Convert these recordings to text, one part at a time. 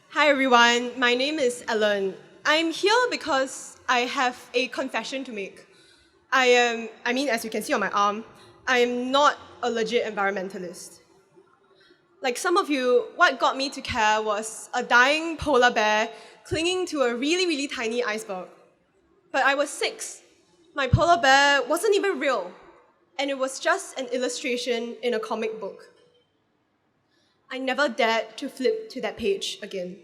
Hi everyone, my name is Ellen. I'm here because I have a confession to make. As you can see on my arm, I'm not a legit environmentalist. Like some of you, what got me to care was a dying polar bear clinging to a really, really tiny iceberg. But I was 6. My polar bear wasn't even real, and it was just an illustration in a comic book. I never dared to flip to that page again.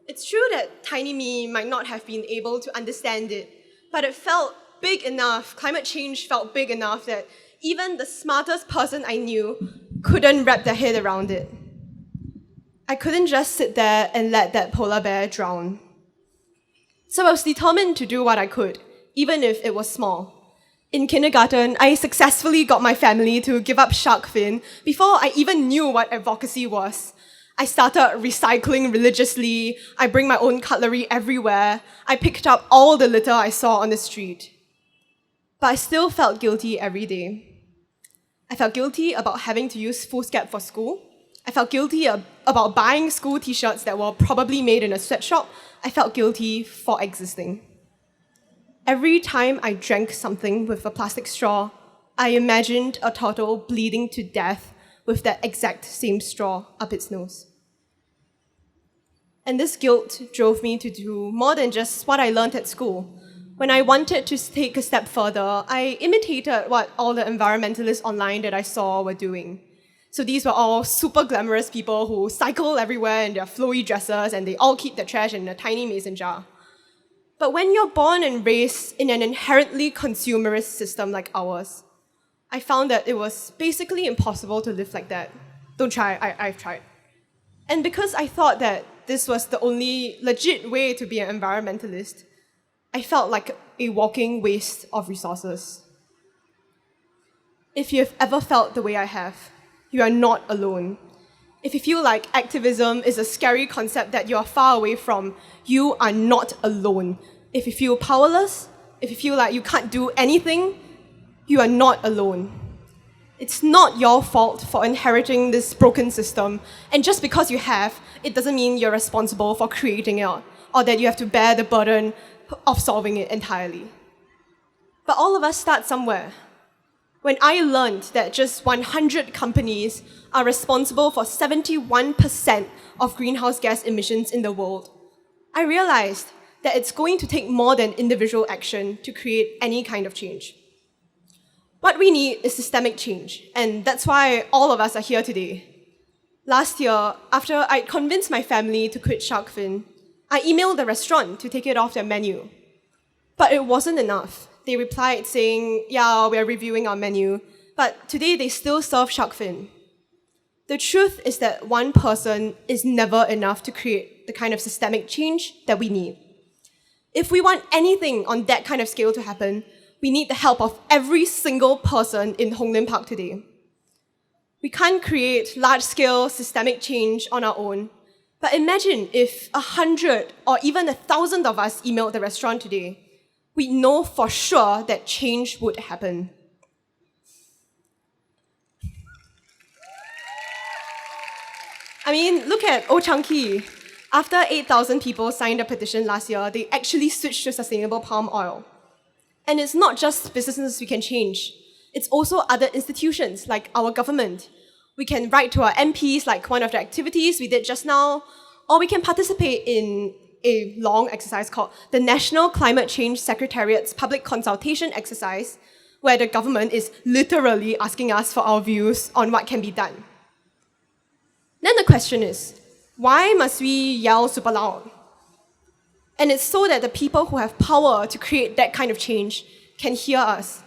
It's true that tiny me might not have been able to understand it, but it felt big enough, climate change felt big enough that even the smartest person I knew couldn't wrap their head around it. I couldn't just sit there and let that polar bear drown. So I was determined to do what I could, even if it was small. In kindergarten, I successfully got my family to give up shark fin before I even knew what advocacy was. I started recycling religiously, I bring my own cutlery everywhere, I picked up all the litter I saw on the street. But I still felt guilty every day. I felt guilty about having to use foolscap for school. I felt guilty about buying school t-shirts that were probably made in a sweatshop. I felt guilty for existing. Every time I drank something with a plastic straw, I imagined a turtle bleeding to death with that exact same straw up its nose. And this guilt drove me to do more than just what I learned at school. When I wanted to take a step further, I imitated what all the environmentalists online that I saw were doing. So these were all super glamorous people who cycle everywhere in their flowy dresses and they all keep their trash in a tiny mason jar. But when you're born and raised in an inherently consumerist system like ours, I found that it was basically impossible to live like that. Don't try, I've tried. And because I thought that this was the only legit way to be an environmentalist, I felt like a walking waste of resources. If you've ever felt the way I have, you are not alone. If you feel like activism is a scary concept that you are far away from, you are not alone. If you feel powerless, if you feel like you can't do anything, you are not alone. It's not your fault for inheriting this broken system, and just because you have, it doesn't mean you're responsible for creating it, or that you have to bear the burden of solving it entirely. But all of us start somewhere. When I learned that just 100 companies are responsible for 71% of greenhouse gas emissions in the world, I realized that it's going to take more than individual action to create any kind of change. What we need is systemic change, and that's why all of us are here today. Last year, after I convinced my family to quit shark fin, I emailed the restaurant to take it off their menu. But it wasn't enough. They replied saying, yeah, we're reviewing our menu, but today they still serve shark fin. The truth is that one person is never enough to create the kind of systemic change that we need. If we want anything on that kind of scale to happen, we need the help of every single person in Hong Lim Park today. We can't create large-scale systemic change on our own, but imagine if 100 or even 1,000 of us emailed the restaurant today. We'd know for sure that change would happen. I mean, look at Old Chang Kee. After 8,000 people signed a petition last year, they actually switched to sustainable palm oil. And it's not just businesses we can change. It's also other institutions like our government. We can write to our MPs like one of the activities we did just now, or we can participate in a long exercise called the National Climate Change Secretariat's Public Consultation Exercise, where the government is literally asking us for our views on what can be done. Then the question is, why must we yell super loud? And it's so that the people who have power to create that kind of change can hear us.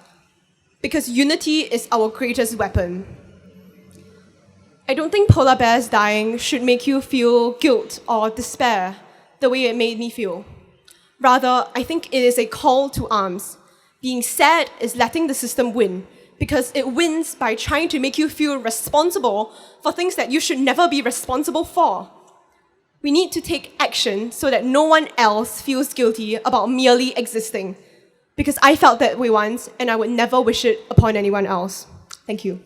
Because unity is our greatest weapon. I don't think polar bears dying should make you feel guilt or despair the way it made me feel. Rather, I think it is a call to arms. Being sad is letting the system win, because it wins by trying to make you feel responsible for things that you should never be responsible for. We need to take action so that no one else feels guilty about merely existing, because I felt that way once and I would never wish it upon anyone else. Thank you.